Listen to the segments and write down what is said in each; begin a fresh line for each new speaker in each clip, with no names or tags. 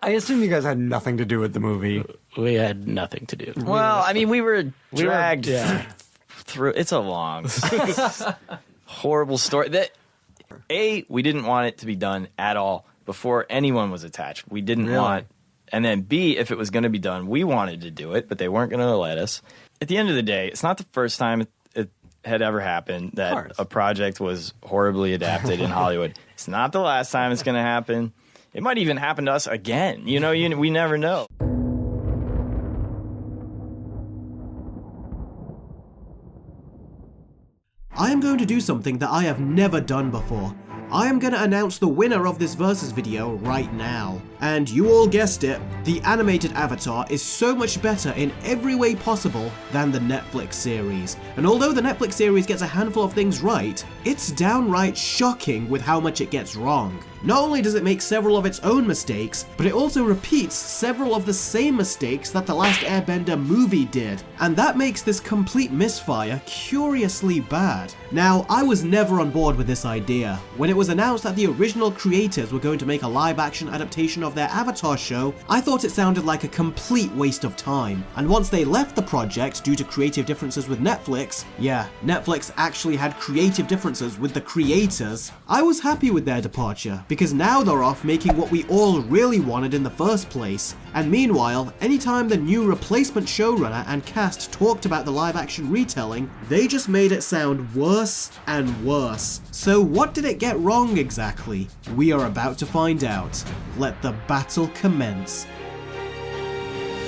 I assume you guys had nothing to do with the movie.
We had nothing to do.
Well, I mean, we were dragged through. It's a long, horrible story. We didn't want it to be done at all before anyone was attached. We didn't want. And then B, if it was going to be done, we wanted to do it, but they weren't going to let us. At the end of the day, it's not the first time it had ever happened that a project was horribly adapted in Hollywood. It's not the last time it's going to happen. It might even happen to us again. We never know.
I am going to do something that I have never done before. I am going to announce the winner of this versus video right now. And you all guessed it, the animated Avatar is so much better in every way possible than the Netflix series. And although the Netflix series gets a handful of things right, it's downright shocking with how much it gets wrong. Not only does it make several of its own mistakes, but it also repeats several of the same mistakes that The Last Airbender movie did. And that makes this complete misfire curiously bad. Now, I was never on board with this idea. When it was announced that the original creators were going to make a live-action adaptation of their Avatar show, I thought it sounded like a complete waste of time. And once they left the project due to creative differences with Netflix, Netflix actually had creative differences with the creators, I was happy with their departure, because now they're off making what we all really wanted in the first place. And meanwhile, anytime the new replacement showrunner and cast talked about the live-action retelling, they just made it sound worse and worse. So what did it get wrong exactly? We are about to find out. Let the battle commence.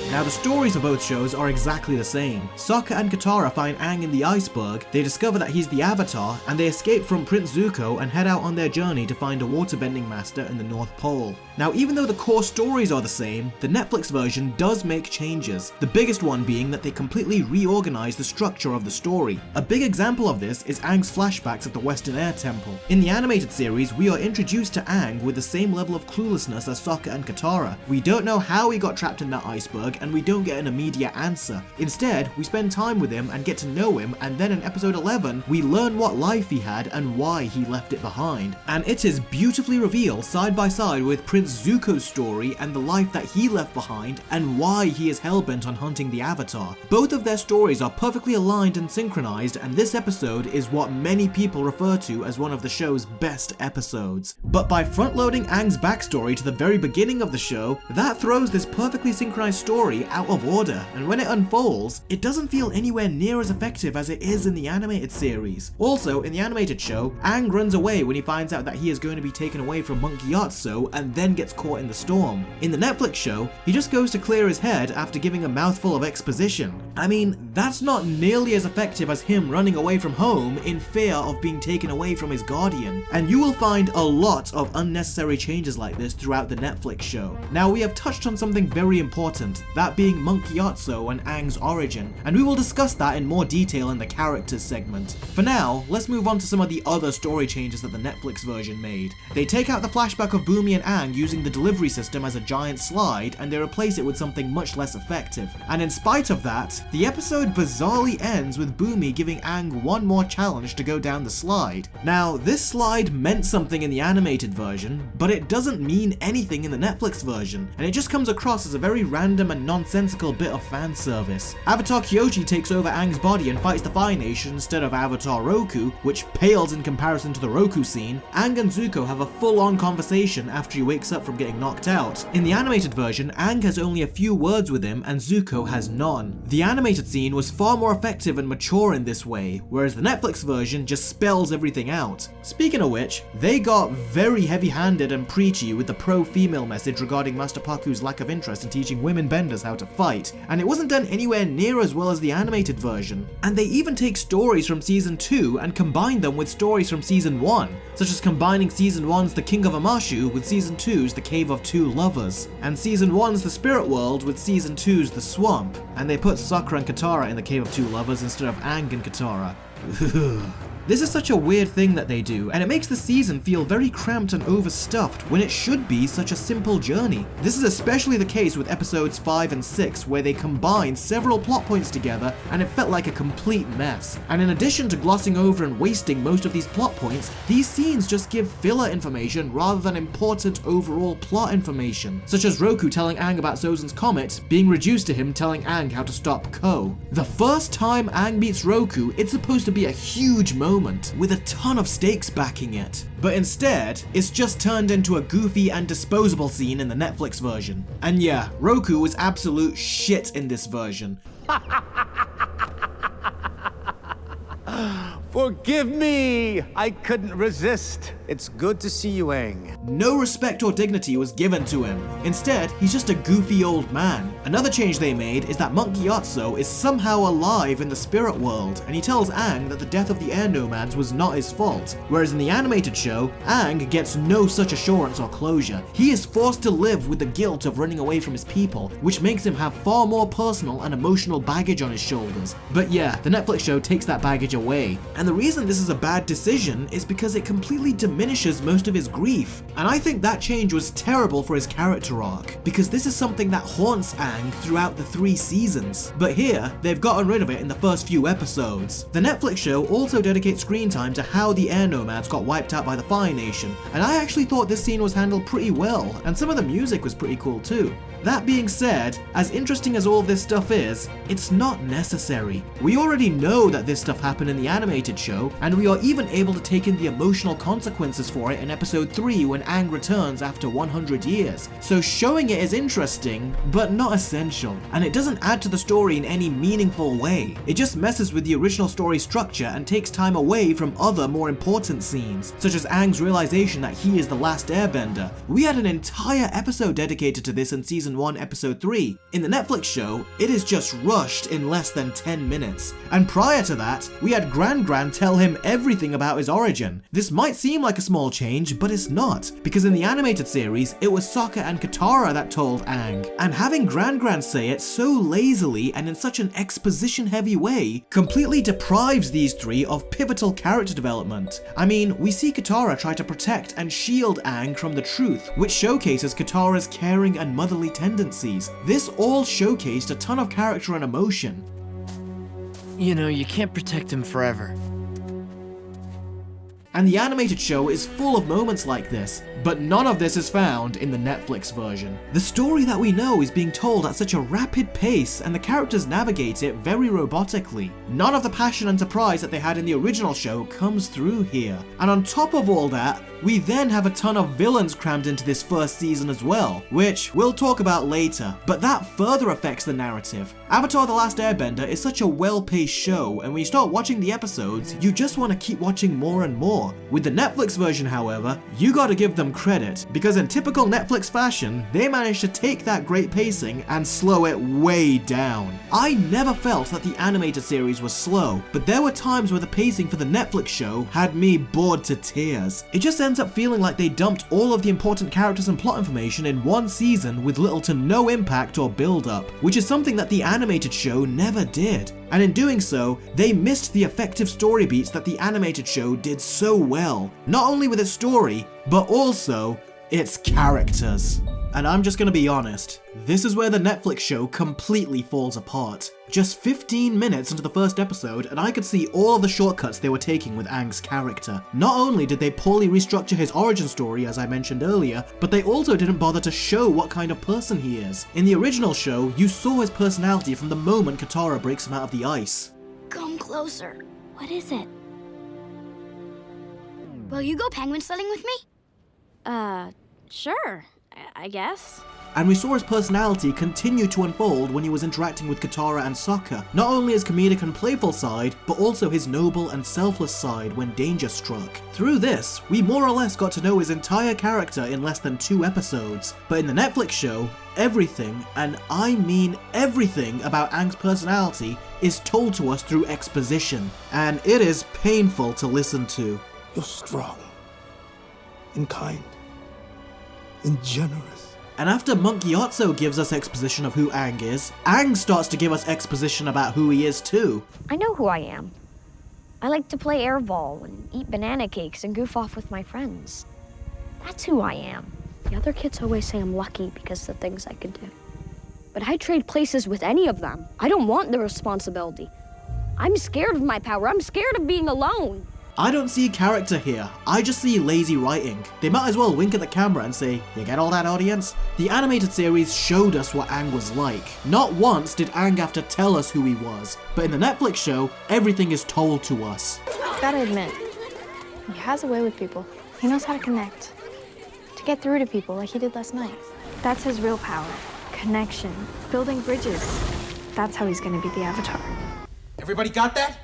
Now, the stories of both shows are exactly the same. Sokka and Katara find Aang in the iceberg, they discover that he's the Avatar, and they escape from Prince Zuko and head out on their journey to find a waterbending master in the North Pole. Now, even though the core stories are the same, the Netflix version does make changes, the biggest one being that they completely reorganize the structure of the story. A big example of this is Aang's flashbacks at the Western Air Temple. In the animated series, we are introduced to Aang with the same level of cluelessness as Sokka and Katara. We don't know how he got trapped in that iceberg, and we don't get an immediate answer. Instead, we spend time with him and get to know him, and then in episode 11, we learn what life he had and why he left it behind. And it is beautifully revealed side by side with Prince Zuko's story and the life that he left behind and why he is hellbent on hunting the Avatar. Both of their stories are perfectly aligned and synchronized, and this episode is what many people refer to as one of the show's best episodes. But by front-loading Aang's backstory to the very beginning of the show, that throws this perfectly synchronized story out of order, and when it unfolds, it doesn't feel anywhere near as effective as it is in the animated series. Also, in the animated show, Aang runs away when he finds out that he is going to be taken away from Monk Gyatso and then gets caught in the storm. In the Netflix show, he just goes to clear his head after giving a mouthful of exposition. I mean, that's not nearly as effective as him running away from home in fear of being taken away from his guardian. And you will find a lot of unnecessary changes like this throughout the Netflix show. Now, we have touched on something very important, that being Monk Gyatso and Aang's origin, and we will discuss that in more detail in the characters segment. For now, let's move on to some of the other story changes that the Netflix version made. They take out the flashback of Bumi and Aang using the delivery system as a giant slide, and they replace it with something much less effective. And in spite of that, the episode bizarrely ends with Bumi giving Aang one more challenge to go down the slide. Now, this slide meant something in the animated version, but it doesn't mean anything in the Netflix version, and it just comes across as a very random and nonsensical bit of fan service. Avatar Kyoshi takes over Aang's body and fights the Fire Nation instead of Avatar Roku, which pales in comparison to the Roku scene. Aang and Zuko have a full-on conversation after he wakes up from getting knocked out. In the animated version, Aang has only a few words with him and Zuko has none. The animated scene was far more effective and mature in this way, whereas the Netflix version just spells everything out. Speaking of which, they got very heavy-handed and preachy with the pro-female message regarding Master Paku's lack of interest in teaching women benders how to fight, and it wasn't done anywhere near as well as the animated version. And they even take stories from season 2 and combine them with stories from season 1, such as combining season 1's The King of Amashu with season 2's The Cave of Two Lovers, and season 1's The Spirit World with season 2's The Swamp, and they put Sokka and Katara in The Cave of Two Lovers instead of Aang and Katara. This is such a weird thing that they do, and it makes the season feel very cramped and overstuffed when it should be such a simple journey. This is especially the case with episodes 5 and 6, where they combine several plot points together and it felt like a complete mess. And in addition to glossing over and wasting most of these plot points, these scenes just give filler information rather than important overall plot information, such as Roku telling Aang about Sozin's comet being reduced to him telling Aang how to stop Ko. The first time Aang meets Roku, it's supposed to be a huge moment with a ton of stakes backing it, but instead it's just turned into a goofy and disposable scene in the Netflix version. And yeah, Roku was absolute shit in this version.
Forgive me! I couldn't resist. It's good to see you, Aang.
No respect or dignity was given to him. Instead, he's just a goofy old man. Another change they made is that Monk Gyatso is somehow alive in the spirit world, and he tells Aang that the death of the air nomads was not his fault. Whereas in the animated show, Aang gets no such assurance or closure. He is forced to live with the guilt of running away from his people, which makes him have far more personal and emotional baggage on his shoulders. But yeah, the Netflix show takes that baggage away. And the reason this is a bad decision is because it completely diminishes most of his grief. And I think that change was terrible for his character arc, because this is something that haunts Aang throughout the 3 seasons. But here, they've gotten rid of it in the first few episodes. The Netflix show also dedicates screen time to how the air nomads got wiped out by the Fire Nation, and I actually thought this scene was handled pretty well, and some of the music was pretty cool too. That being said, as interesting as all of this stuff is, it's not necessary. We already know that this stuff happened in the animated show, and we are even able to take in the emotional consequences for it in episode 3 when Aang returns after 100 years. So showing it is interesting, but not essential, and it doesn't add to the story in any meaningful way. It just messes with the original story structure and takes time away from other more important scenes, such as Aang's realization that he is the last airbender. We had an entire episode dedicated to this in season 1 episode 3. In the Netflix show, it is just rushed in less than 10 minutes. And prior to that, we had Gran Gran tell him everything about his origin. This might seem like a small change, but it's not, because in the animated series, it was Sokka and Katara that told Aang. And having Gran Gran say it so lazily and in such an exposition heavy way completely deprives these 3 of pivotal character development. I mean, we see Katara try to protect and shield Aang from the truth, which showcases Katara's caring and motherly tendencies. This all showcased a ton of character and emotion.
You know, you can't protect him forever.
And the animated show is full of moments like this, but none of this is found in the Netflix version. The story that we know is being told at such a rapid pace, and the characters navigate it very robotically. None of the passion and surprise that they had in the original show comes through here. And on top of all that, we then have a ton of villains crammed into this first season as well, which we'll talk about later, but that further affects the narrative. Avatar The Last Airbender is such a well-paced show, and when you start watching the episodes, you just want to keep watching more and more. With the Netflix version, however, you gotta give them credit, because in typical Netflix fashion, they managed to take that great pacing and slow it way down. I never felt that the animated series was slow, but there were times where the pacing for the Netflix show had me bored to tears. It just ends up feeling like they dumped all of the important characters and plot information in one season with little to no impact or build-up, which is something that the animated show never did. And in doing so, they missed the effective story beats that the animated show did so well. Not only with its story, but also its characters. And I'm just gonna be honest, this is where the Netflix show completely falls apart. Just 15 minutes into the first episode, and I could see all of the shortcuts they were taking with Aang's character. Not only did they poorly restructure his origin story, as I mentioned earlier, but they also didn't bother to show what kind of person he is. In the original show, you saw his personality from the moment Katara breaks him out of the ice.
Come closer. What is it? Will you go penguin sledding with me?
Sure, I guess.
And we saw his personality continue to unfold when he was interacting with Katara and Sokka. Not only his comedic and playful side, but also his noble and selfless side when danger struck. Through this, we more or less got to know his entire character in less than 2 episodes. But in the Netflix show, everything, and I mean everything about Aang's personality is told to us through exposition. And it is painful to listen to.
You're strong, and kind, and generous.
And after Monk Gyatso gives us exposition of who Aang is, Aang starts to give us exposition about who he is too.
I know who I am. I like to play airball and eat banana cakes and goof off with my friends. That's who I am. The other kids always say I'm lucky because of the things I could do. But I'd trade places with any of them. I don't want the responsibility. I'm scared of my power. I'm scared of being alone.
I don't see character here, I just see lazy writing. They might as well wink at the camera and say, you get all that, audience? The animated series showed us what Aang was like. Not once did Aang have to tell us who he was, but in the Netflix show, everything is told to us.
Gotta admit, he has a way with people. He knows how to connect, to get through to people like he did last night. That's his real power. Connection, building bridges. That's how he's gonna be the Avatar.
Everybody got that?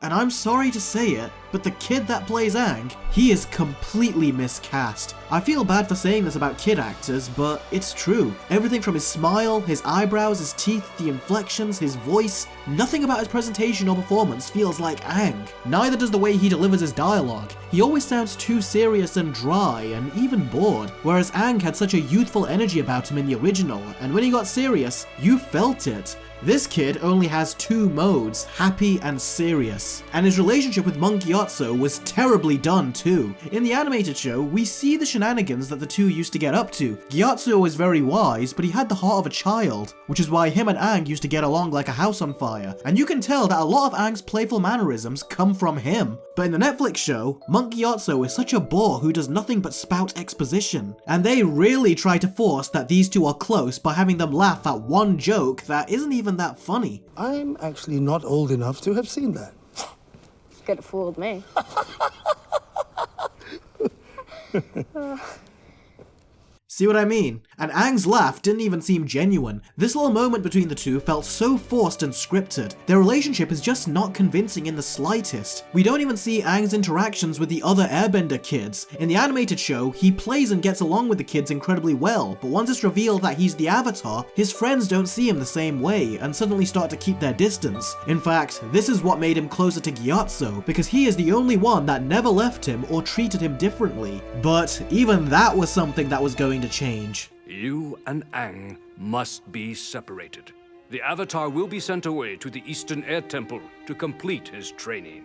And I'm sorry to say it, but the kid that plays Aang, he is completely miscast. I feel bad for saying this about kid actors, but it's true. Everything from his smile, his eyebrows, his teeth, the inflections, his voice, nothing about his presentation or performance feels like Aang. Neither does the way he delivers his dialogue. He always sounds too serious and dry and even bored, whereas Aang had such a youthful energy about him in the original, and when he got serious, you felt it. This kid only has two modes, happy and serious, and his relationship with Monk Gyatso was terribly done too. In the animated show, we see the shenanigans that the two used to get up to. Gyatso was very wise, but he had the heart of a child, which is why him and Aang used to get along like a house on fire, and you can tell that a lot of Aang's playful mannerisms come from him. But in the Netflix show, Monk Gyatso is such a bore who does nothing but spout exposition, and they really try to force that these two are close by having them laugh at one joke that isn't even that funny.
I'm actually not old enough to have seen that.
Could have fooled me.
See what I mean? And Aang's laugh didn't even seem genuine. This little moment between the two felt so forced and scripted. Their relationship is just not convincing in the slightest. We don't even see Aang's interactions with the other Airbender kids. In the animated show, he plays and gets along with the kids incredibly well, but once it's revealed that he's the Avatar, his friends don't see him the same way and suddenly start to keep their distance. In fact, this is what made him closer to Gyatso, because he is the only one that never left him or treated him differently. But even that was something that was going to change.
You and Aang must be separated. The Avatar will be sent away to the Eastern Air Temple to complete his training.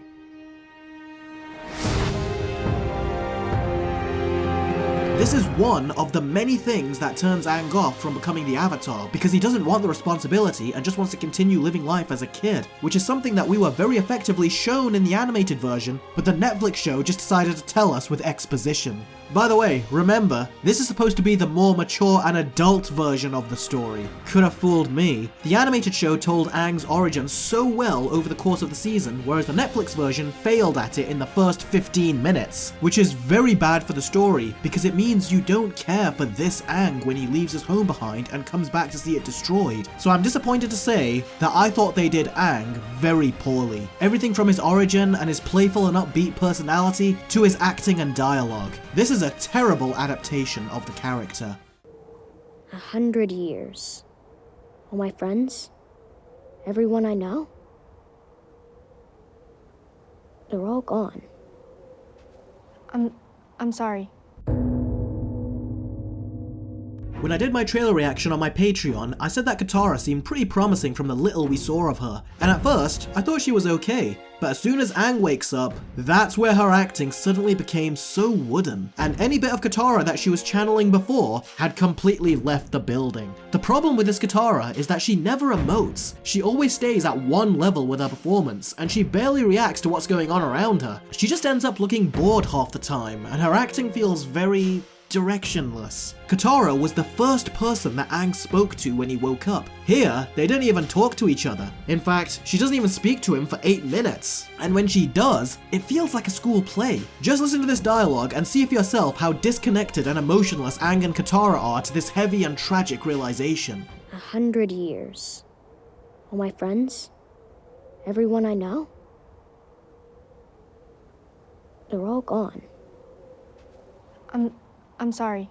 This is one of the many things that turns Aang off from becoming the Avatar, because he doesn't want the responsibility and just wants to continue living life as a kid, which is something that we were very effectively shown in the animated version, but the Netflix show just decided to tell us with exposition. By the way, remember, this is supposed to be the more mature and adult version of the story. Could have fooled me. The animated show told Aang's origin so well over the course of the season, whereas the Netflix version failed at it in the first 15 minutes, which is very bad for the story, because it means you don't care for this Aang when he leaves his home behind and comes back to see it destroyed. So I'm disappointed to say that I thought they did Aang very poorly. Everything from his origin and his playful and upbeat personality to his acting and dialogue. This is a terrible adaptation of the character.
100 years. All my friends? Everyone I know? They're all gone.
I'm sorry.
When I did my trailer reaction on my Patreon, I said that Katara seemed pretty promising from the little we saw of her, and at first, I thought she was okay, but as soon as Aang wakes up, that's where her acting suddenly became so wooden, and any bit of Katara that she was channeling before had completely left the building. The problem with this Katara is that she never emotes. She always stays at one level with her performance, and she barely reacts to what's going on around her. She just ends up looking bored half the time, and her acting feels very directionless. Katara was the first person that Aang spoke to when he woke up. Here, they don't even talk to each other. In fact, she doesn't even speak to him for 8 minutes. And when she does, it feels like a school play. Just listen to this dialogue and see for yourself how disconnected and emotionless Aang and Katara are to this heavy and tragic realization.
100 years. All my friends? Everyone I know? They're all gone.
I'm sorry.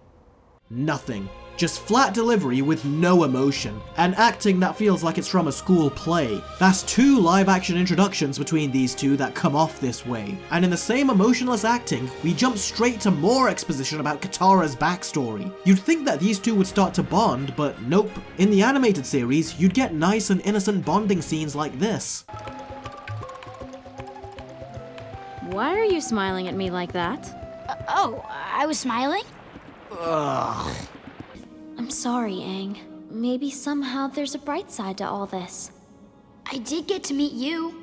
Nothing. Just flat delivery with no emotion, and acting that feels like it's from a school play. That's 2 live-action introductions between these two that come off this way. And in the same emotionless acting, we jump straight to more exposition about Katara's backstory. You'd think that these two would start to bond, but nope. In the animated series, you'd get nice and innocent bonding scenes like this.
Why are you smiling at me like that?
Oh, I was smiling?
Ugh.
I'm sorry, Aang. Maybe somehow there's a bright side to all this.
I did get to meet you.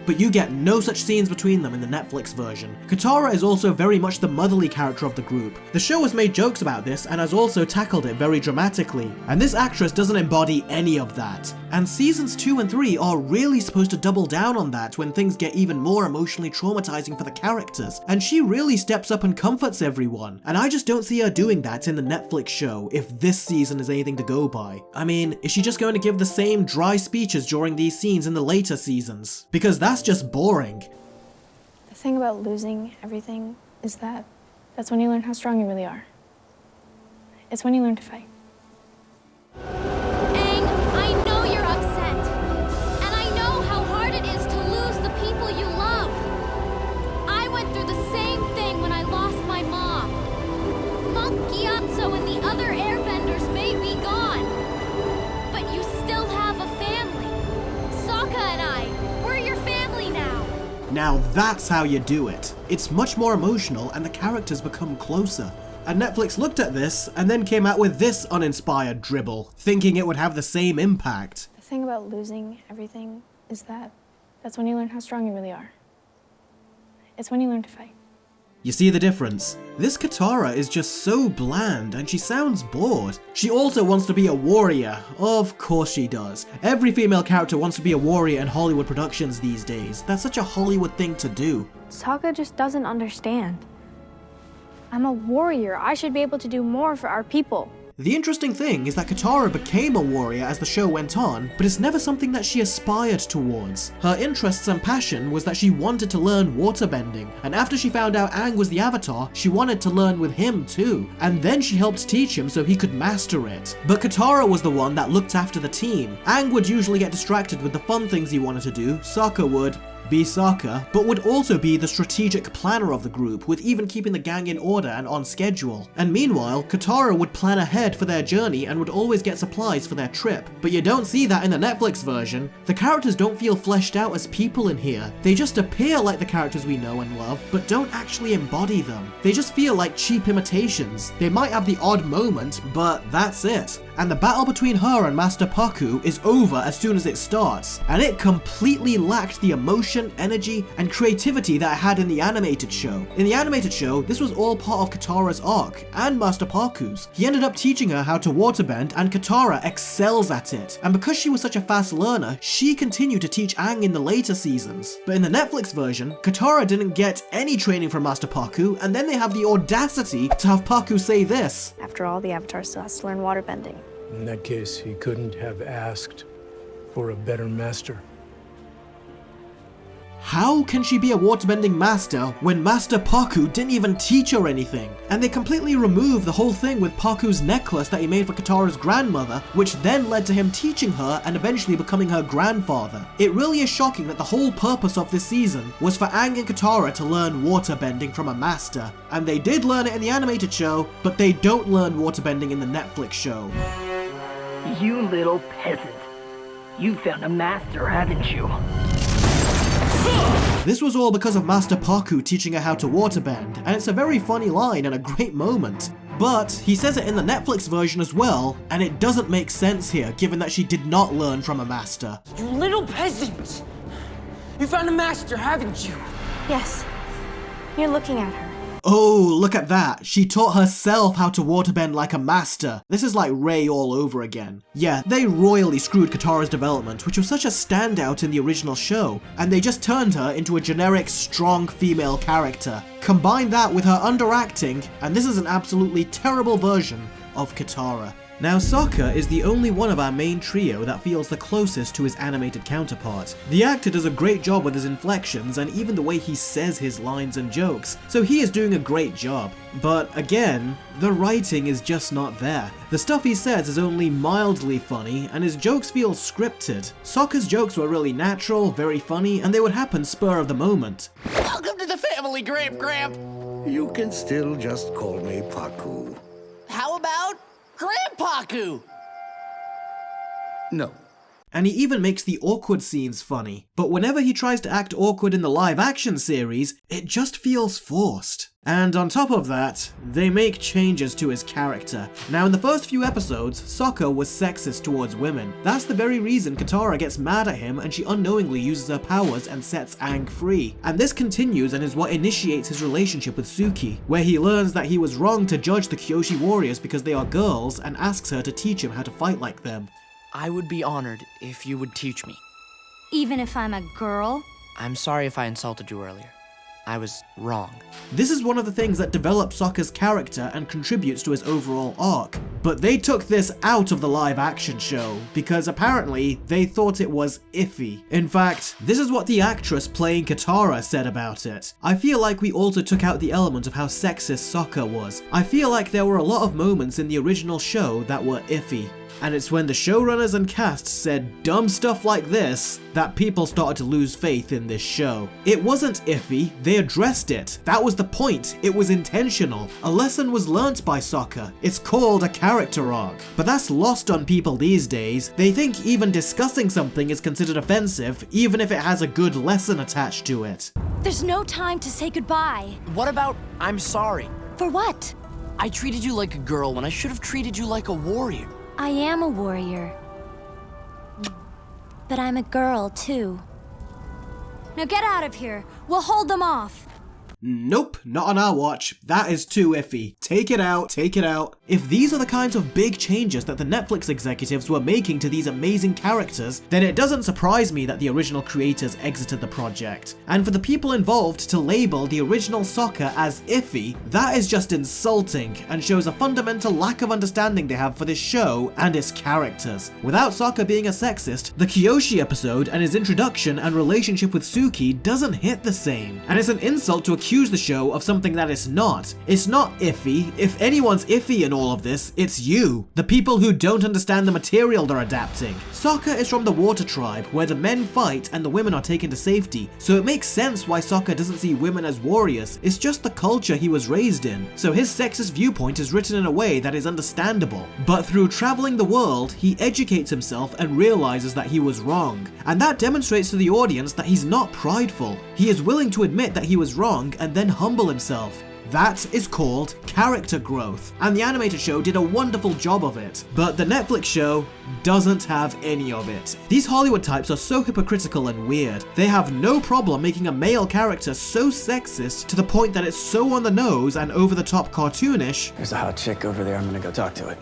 But you get no such scenes between them in the Netflix version. Katara is also very much the motherly character of the group. The show has made jokes about this and has also tackled it very dramatically, and this actress doesn't embody any of that. And seasons 2 and 3 are really supposed to double down on that when things get even more emotionally traumatizing for the characters, and she really steps up and comforts everyone, and I just don't see her doing that in the Netflix show if this season is anything to go by. I mean, is she just going to give the same dry speeches during these scenes in the later seasons? Because that's just boring.
The thing about losing everything is that's when you learn how strong you really are. It's when you learn to fight.
Aang, I know you're upset. And I know how hard it is to lose the people you love. I went through the same thing when I lost my mom. Monk Gyatso and the other airbenders may be gone. But you still have a family. Sokka and I, we're your family now.
Now that's how you do it. It's much more emotional and the characters become closer. And Netflix looked at this and then came out with this uninspired dribble, thinking it would have the same impact.
The thing about losing everything is that's when you learn how strong you really are. It's when you learn to fight.
You see the difference? This Katara is just so bland and she sounds bored. She also wants to be a warrior. Of course she does. Every female character wants to be a warrior in Hollywood productions these days. That's such a Hollywood thing to do.
Sokka just doesn't understand. I'm a warrior. I should be able to do more for our people.
The interesting thing is that Katara became a warrior as the show went on, but it's never something that she aspired towards. Her interests and passion was that she wanted to learn waterbending, and after she found out Aang was the Avatar, she wanted to learn with him too, and then she helped teach him so he could master it. But Katara was the one that looked after the team. Aang would usually get distracted with the fun things he wanted to do, Sokka would be Sokka, but would also be the strategic planner of the group, with even keeping the gang in order and on schedule. And meanwhile, Katara would plan ahead for their journey and would always get supplies for their trip. But you don't see that in the Netflix version. The characters don't feel fleshed out as people in here. They just appear like the characters we know and love, but don't actually embody them. They just feel like cheap imitations. They might have the odd moment, but that's it. And the battle between her and Master Pakku is over as soon as it starts, and it completely lacked the emotion, energy, and creativity that it had in the animated show. In the animated show, this was all part of Katara's arc, and Master Pakku's. He ended up teaching her how to waterbend, and Katara excels at it. And because she was such a fast learner, she continued to teach Aang in the later seasons. But in the Netflix version, Katara didn't get any training from Master Pakku, and then they have the audacity to have Pakku say this.
After all, the Avatar still has to learn waterbending.
In that case, he couldn't have asked for a better master.
How can she be a waterbending master when Master Pakku didn't even teach her anything? And they completely removed the whole thing with Pakku's necklace that he made for Katara's grandmother, which then led to him teaching her and eventually becoming her grandfather. It really is shocking that the whole purpose of this season was for Aang and Katara to learn waterbending from a master. And they did learn it in the animated show, but they don't learn waterbending in the Netflix show.
You little peasant. You found a master, haven't you?
This was all because of Master Pakku teaching her how to waterbend, and it's a very funny line and a great moment. But he says it in the Netflix version as well, and it doesn't make sense here given that she did not learn from a master.
You little peasant! You found a master, haven't you?
Yes. You're looking at her.
Oh, look at that. She taught herself how to waterbend like a master. This is like Rey all over again. Yeah, they royally screwed Katara's development, which was such a standout in the original show, and they just turned her into a generic, strong female character. Combine that with her underacting, and this is an absolutely terrible version of Katara. Now, Sokka is the only one of our main trio that feels the closest to his animated counterpart. The actor does a great job with his inflections and even the way he says his lines and jokes, so he is doing a great job. But again, the writing is just not there. The stuff he says is only mildly funny, and his jokes feel scripted. Sokka's jokes were really natural, very funny, and they would happen spur of the moment.
Welcome to the family, Gramp.
You can still just call me Pakku.
How about Grandpaku?
No.
and he even makes the awkward scenes funny. But whenever he tries to act awkward in the live action series, it just feels forced. And on top of that, they make changes to his character. Now in the first few episodes, Sokka was sexist towards women. That's the very reason Katara gets mad at him and she unknowingly uses her powers and sets Aang free. And this continues and is what initiates his relationship with Suki, where he learns that he was wrong to judge the Kyoshi warriors because they are girls and asks her to teach him how to fight like them.
I would be honored if you would teach me.
Even if I'm a girl?
I'm sorry if I insulted you earlier. I was wrong.
This is one of the things that develops Sokka's character and contributes to his overall arc. But they took this out of the live action show, because apparently they thought it was iffy. In fact, this is what the actress playing Katara said about it. I feel like we also took out the element of how sexist Sokka was. I feel like there were a lot of moments in the original show that were iffy. And it's when the showrunners and cast said dumb stuff like this that people started to lose faith in this show. It wasn't iffy, they addressed it. That was the point, it was intentional. A lesson was learnt by Sokka. It's called a character arc. But that's lost on people these days. They think even discussing something is considered offensive, even if it has a good lesson attached to it.
There's no time to say goodbye.
What about I'm sorry?
For what?
I treated you like a girl when I should have treated you like a warrior.
I am a warrior. But I'm a girl, too. Now get out of here. We'll hold them off.
Nope, not on our watch. That is too iffy. Take it out, take it out. If these are the kinds of big changes that the Netflix executives were making to these amazing characters, then it doesn't surprise me that the original creators exited the project. And for the people involved to label the original Sokka as iffy, that is just insulting and shows a fundamental lack of understanding they have for this show and its characters. Without Sokka being a sexist, the Kyoshi episode and his introduction and relationship with Suki doesn't hit the same. And it's an insult to accuse the show of something that it's not. It's not iffy. If anyone's iffy in all of this, it's you. The people who don't understand the material they're adapting. Sokka is from the Water Tribe, where the men fight and the women are taken to safety, so it makes sense why Sokka doesn't see women as warriors. It's just the culture he was raised in. So his sexist viewpoint is written in a way that is understandable. But through traveling the world, he educates himself and realizes that he was wrong. And that demonstrates to the audience that he's not prideful. He is willing to admit that he was wrong and then humble himself. That is called character growth, and the animated show did a wonderful job of it, but the Netflix show doesn't have any of it. These Hollywood types are so hypocritical and weird. They have no problem making a male character so sexist to the point that it's so on the nose and over the top cartoonish.
There's a hot chick over there, I'm gonna go talk to it.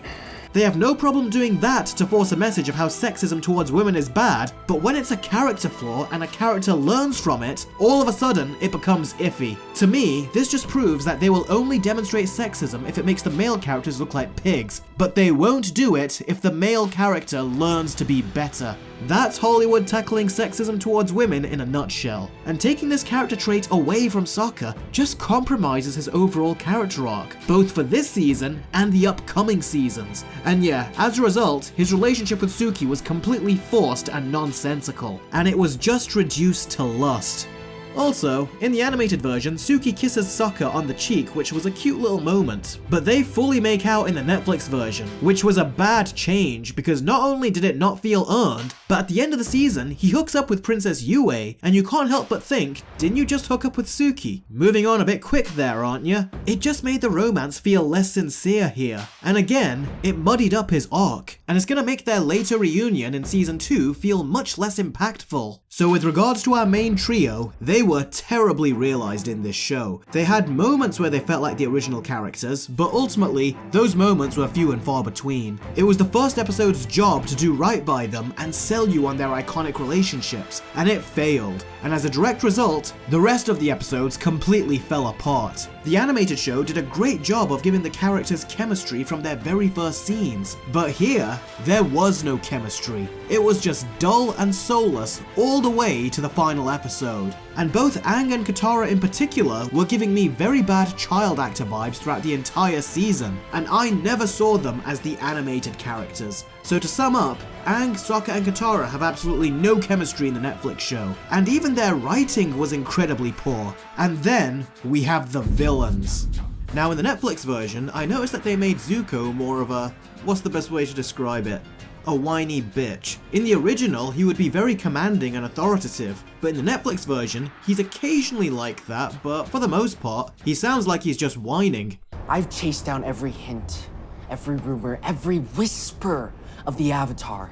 They have no problem doing that to force a message of how sexism towards women is bad, but when it's a character flaw and a character learns from it, all of a sudden it becomes iffy. To me, this just proves that they will only demonstrate sexism if it makes the male characters look like pigs, but they won't do it if the male character learns to be better. That's Hollywood tackling sexism towards women in a nutshell. And taking this character trait away from Sokka just compromises his overall character arc, both for this season and the upcoming seasons. And yeah, as a result, his relationship with Suki was completely forced and nonsensical, and it was just reduced to lust. Also, in the animated version, Suki kisses Sokka on the cheek, which was a cute little moment, but they fully make out in the Netflix version, which was a bad change because not only did it not feel earned, but at the end of the season, he hooks up with Princess Yue, and you can't help but think, didn't you just hook up with Suki? Moving on a bit quick there, aren't you? It just made the romance feel less sincere here, and again, it muddied up his arc, and it's gonna make their later reunion in season 2 feel much less impactful. So with regards to our main trio, they were terribly realized in this show. They had moments where they felt like the original characters, but ultimately, those moments were few and far between. It was the first episode's job to do right by them and sell you on their iconic relationships, and it failed. And as a direct result, the rest of the episodes completely fell apart. The animated show did a great job of giving the characters chemistry from their very first scenes, but here, there was no chemistry. It was just dull and soulless all the way to the final episode. And both Aang and Katara in particular were giving me very bad child actor vibes throughout the entire season, and I never saw them as the animated characters. So to sum up, Aang, Sokka and Katara have absolutely no chemistry in the Netflix show, and even their writing was incredibly poor. And then we have the villains. Now in the Netflix version, I noticed that they made Zuko more of a, what's the best way to describe it? A whiny bitch. In the original, he would be very commanding and authoritative, but in the Netflix version, he's occasionally like that, but for the most part, he sounds like he's just whining.
I've chased down every hint, every rumor, every whisper of the Avatar,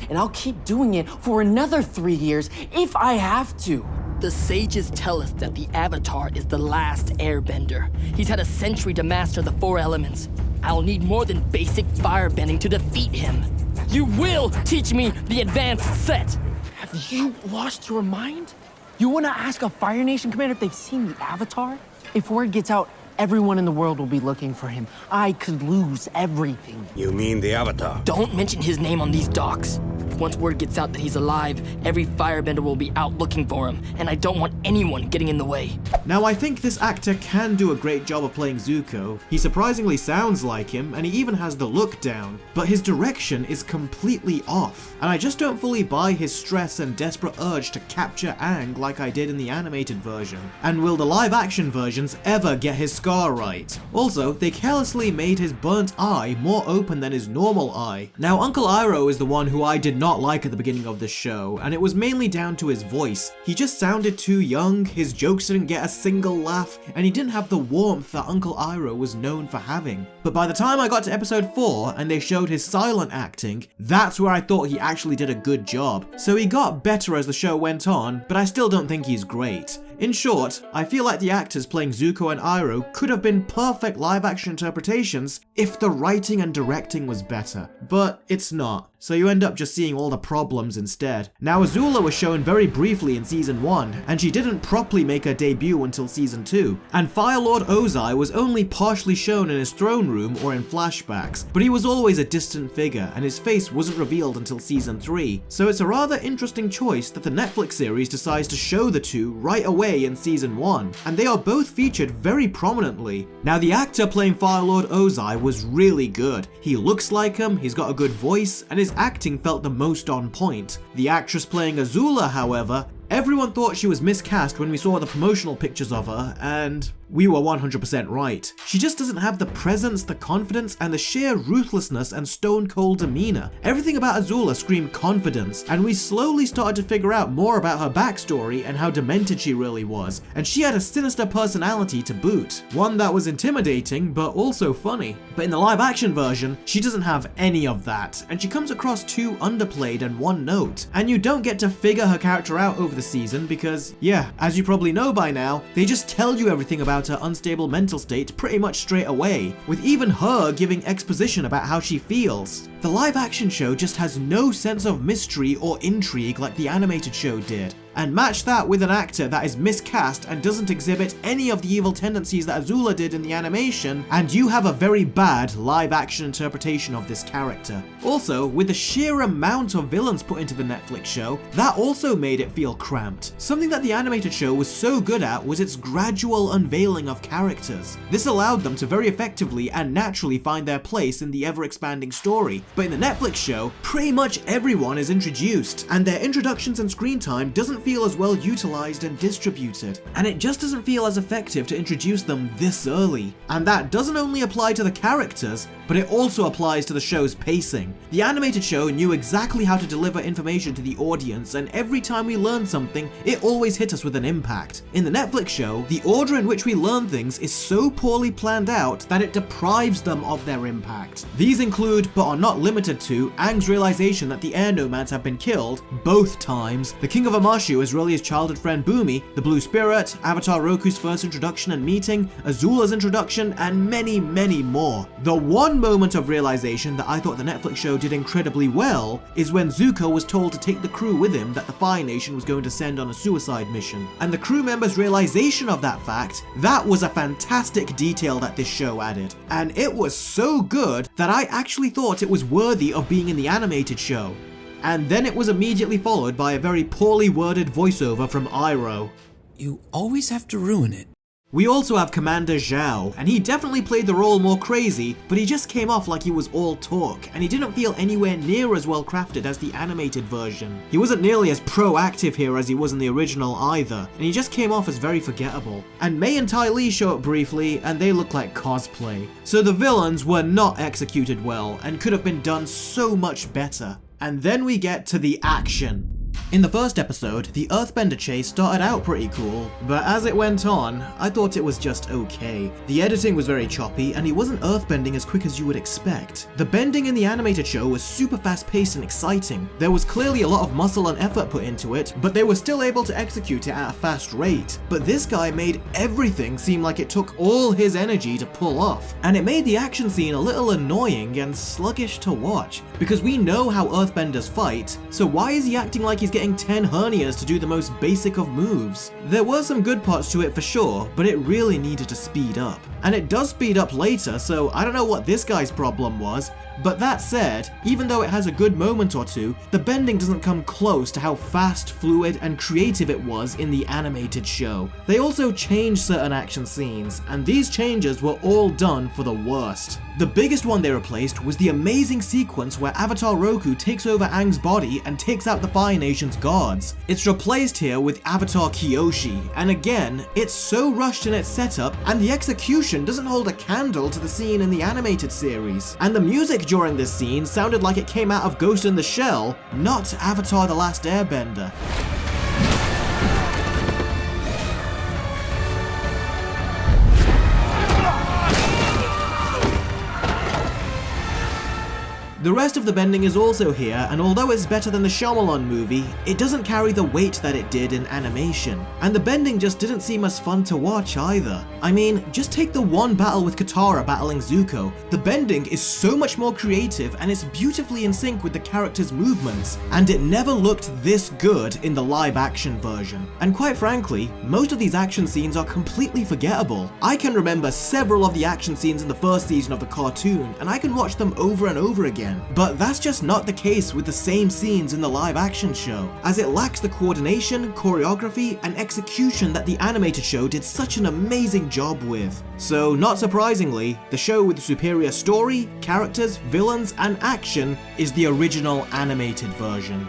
and I'll keep doing it for another 3 years if I have to.
The sages tell us that the Avatar is the last airbender. He's had a century to master the 4 elements. I'll need more than basic firebending to defeat him. You will teach me the advanced set!
Have you lost your mind? You want to ask a Fire Nation commander if they've seen the Avatar? If word gets out, everyone in the world will be looking for him. I could lose everything.
You mean the Avatar?
Don't mention his name on these docks. Once word gets out that he's alive, every firebender will be out looking for him, and I don't want anyone getting in the way.
Now I think this actor can do a great job of playing Zuko. He surprisingly sounds like him, and he even has the look down, but his direction is completely off. And I just don't fully buy his stress and desperate urge to capture Aang like I did in the animated version. And will the live action versions ever get his scar right? Also, they carelessly made his burnt eye more open than his normal eye. Now Uncle Iroh is the one who I did not like at the beginning of the show, and it was mainly down to his voice. He just sounded too young, his jokes didn't get a single laugh, and he didn't have the warmth that Uncle Iroh was known for having. But by the time I got to episode 4 and they showed his silent acting, that's where I thought he actually did a good job. So he got better as the show went on, but I still don't think he's great. In short, I feel like the actors playing Zuko and Iroh could have been perfect live-action interpretations if the writing and directing was better, but it's not. So you end up just seeing all the problems instead. Now Azula was shown very briefly in season 1, and she didn't properly make her debut until season 2, and Fire Lord Ozai was only partially shown in his throne room or in flashbacks, but he was always a distant figure, and his face wasn't revealed until season 3, so it's a rather interesting choice that the Netflix series decides to show the two right away in season 1, and they are both featured very prominently. Now the actor playing Fire Lord Ozai was really good. He looks like him, he's got a good voice, and his acting felt the most on point. The actress playing Azula, however, everyone thought she was miscast when we saw the promotional pictures of her, and we were 100% right. She just doesn't have the presence, the confidence, and the sheer ruthlessness and stone-cold demeanor. Everything about Azula screamed confidence, and we slowly started to figure out more about her backstory and how demented she really was, and she had a sinister personality to boot. One that was intimidating, but also funny. But in the live-action version, she doesn't have any of that, and she comes across too underplayed and one-note. And you don't get to figure her character out over the season because, yeah, as you probably know by now, they just tell you everything about her unstable mental state pretty much straight away, with even her giving exposition about how she feels. The live action show just has no sense of mystery or intrigue like the animated show did. And match that with an actor that is miscast and doesn't exhibit any of the evil tendencies that Azula did in the animation, and you have a very bad live action interpretation of this character. Also, with the sheer amount of villains put into the Netflix show, that also made it feel cramped. Something that the animated show was so good at was its gradual unveiling of characters. This allowed them to very effectively and naturally find their place in the ever-expanding story. But in the Netflix show, pretty much everyone is introduced, and their introductions and screen time doesn't feel as well utilized and distributed, and it just doesn't feel as effective to introduce them this early. And that doesn't only apply to the characters, but it also applies to the show's pacing. The animated show knew exactly how to deliver information to the audience, and every time we learned something, it always hit us with an impact. In the Netflix show, the order in which we learn things is so poorly planned out that it deprives them of their impact. These include, but are not limited to, Aang's realization that the air nomads have been killed both times, the King of Amashu as Rilia's childhood friend Bumi, the Blue Spirit, Avatar Roku's first introduction and meeting, Azula's introduction, and many, many more. The one moment of realization that I thought the Netflix show did incredibly well is when Zuko was told to take the crew with him that the Fire Nation was going to send on a suicide mission. And the crew members' realization of that fact, that was a fantastic detail that this show added. And it was so good that I actually thought it was worthy of being in the animated show. And then it was immediately followed by a very poorly worded voiceover from Iroh.
You always have to ruin it.
We also have Commander Zhao, and he definitely played the role more crazy, but he just came off like he was all talk, and he didn't feel anywhere near as well crafted as the animated version. He wasn't nearly as proactive here as he was in the original either, and he just came off as very forgettable. And Mei and Ty Lee show up briefly, and they look like cosplay. So the villains were not executed well, and could have been done so much better. And then we get to the action. In the first episode, the Earthbender chase started out pretty cool, but as it went on, I thought it was just okay. The editing was very choppy, and he wasn't earthbending as quick as you would expect. The bending in the animated show was super fast-paced and exciting. There was clearly a lot of muscle and effort put into it, but they were still able to execute it at a fast rate. But this guy made everything seem like it took all his energy to pull off, and it made the action scene a little annoying and sluggish to watch, because we know how Earthbenders fight, so why is he acting like he's getting 10 hernias to do the most basic of moves? There were some good parts to it for sure, but it really needed to speed up. And it does speed up later, so I don't know what this guy's problem was, but that said, even though it has a good moment or two, the bending doesn't come close to how fast, fluid, and creative it was in the animated show. They also changed certain action scenes, and these changes were all done for the worst. The biggest one they replaced was the amazing sequence where Avatar Roku takes over Aang's body and takes out the Fire Nation's guards. It's replaced here with Avatar Kyoshi, and again, it's so rushed in its setup, and the execution doesn't hold a candle to the scene in the animated series. And the music during this scene sounded like it came out of Ghost in the Shell, not Avatar The Last Airbender. The rest of the bending is also here, and although it's better than the Shyamalan movie, it doesn't carry the weight that it did in animation. And the bending just didn't seem as fun to watch either. I mean, just take the one battle with Katara battling Zuko. The bending is so much more creative, and it's beautifully in sync with the character's movements, and it never looked this good in the live action version. And quite frankly, most of these action scenes are completely forgettable. I can remember several of the action scenes in the first season of the cartoon, and I can watch them over and over again. But that's just not the case with the same scenes in the live action show, as it lacks the coordination, choreography, and execution that the animated show did such an amazing job with. So not surprisingly, the show with the superior story, characters, villains, and action is the original animated version.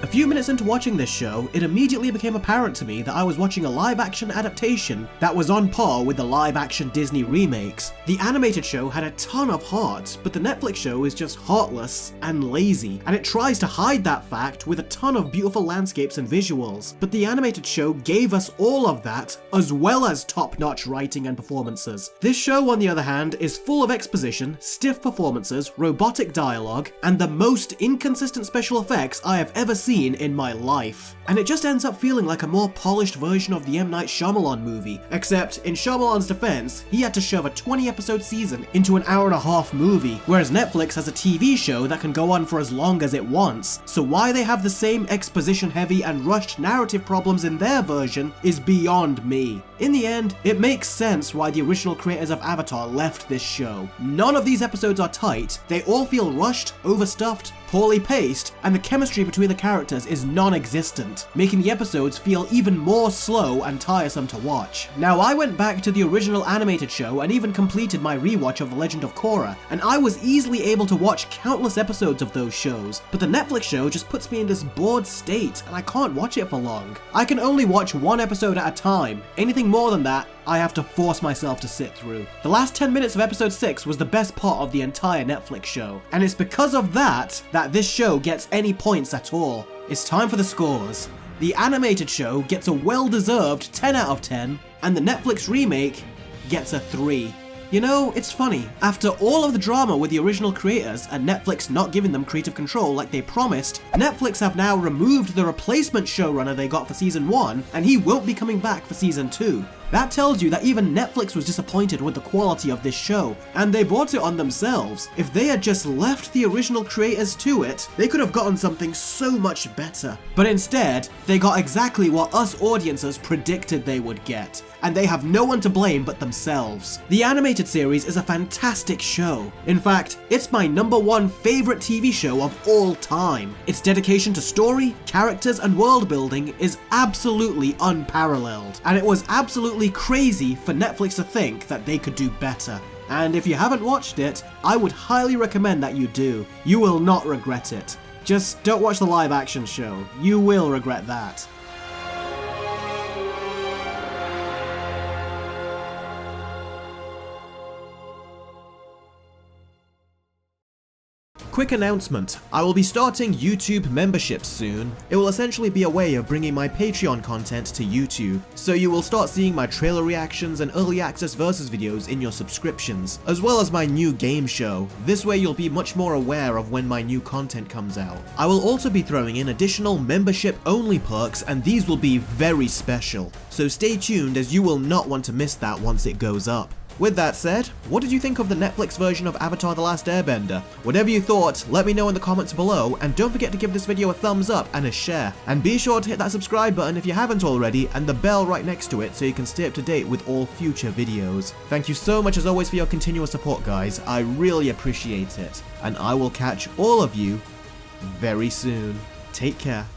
A few minutes into watching this show, it immediately became apparent to me that I was watching a live-action adaptation that was on par with the live-action Disney remakes. The animated show had a ton of heart, but the Netflix show is just heartless and lazy, and it tries to hide that fact with a ton of beautiful landscapes and visuals. But the animated show gave us all of that, as well as top-notch writing and performances. This show, on the other hand, is full of exposition, stiff performances, robotic dialogue, and the most inconsistent special effects I have ever seen in my life. And it just ends up feeling like a more polished version of the M Night Shyamalan movie, except in Shyamalan's defense, he had to shove a 20-episode season into an hour-and-a-half movie, whereas Netflix has a TV show that can go on for as long as it wants. So why they have the same exposition-heavy and rushed narrative problems in their version is beyond me. In the end, it makes sense why the original creators of Avatar left this show. None of these episodes are tight, they all feel rushed, overstuffed, poorly paced, and the chemistry between the characters is non-existent, making the episodes feel even more slow and tiresome to watch. Now, I went back to the original animated show and even completed my rewatch of The Legend of Korra, and I was easily able to watch countless episodes of those shows, but the Netflix show just puts me in this bored state, and I can't watch it for long. I can only watch one episode at a time. Anything more than that, I have to force myself to sit through. The last 10 minutes of episode 6 was the best part of the entire Netflix show, and it's because of that this show gets any points at all. It's time for the scores. The animated show gets a well-deserved 10 out of 10, and the Netflix remake gets a 3. You know, it's funny, after all of the drama with the original creators and Netflix not giving them creative control like they promised, Netflix have now removed the replacement showrunner they got for season 1, and he won't be coming back for season 2. That tells you that even Netflix was disappointed with the quality of this show, and they brought it on themselves. If they had just left the original creators to it, they could have gotten something so much better. But instead, they got exactly what us audiences predicted they would get, and they have no one to blame but themselves. The animated series is a fantastic show. In fact, it's my #1 favorite TV show of all time. Its dedication to story, characters, and world building is absolutely unparalleled, and it was absolutely crazy for Netflix to think that they could do better. And if you haven't watched it, I would highly recommend that you do. You will not regret it. Just don't watch the live action show. You will regret that. Quick announcement, I will be starting YouTube memberships soon. It will essentially be a way of bringing my Patreon content to YouTube, so you will start seeing my trailer reactions and early access versus videos in your subscriptions, as well as my new game show. This way you'll be much more aware of when my new content comes out. I will also be throwing in additional membership only perks, and these will be very special, so stay tuned as you will not want to miss that once it goes up. With that said, what did you think of the Netflix version of Avatar The Last Airbender? Whatever you thought, let me know in the comments below, and don't forget to give this video a thumbs up and a share. And be sure to hit that subscribe button if you haven't already, and the bell right next to it so you can stay up to date with all future videos. Thank you so much as always for your continuous support, guys. I really appreciate it. And I will catch all of you very soon. Take care.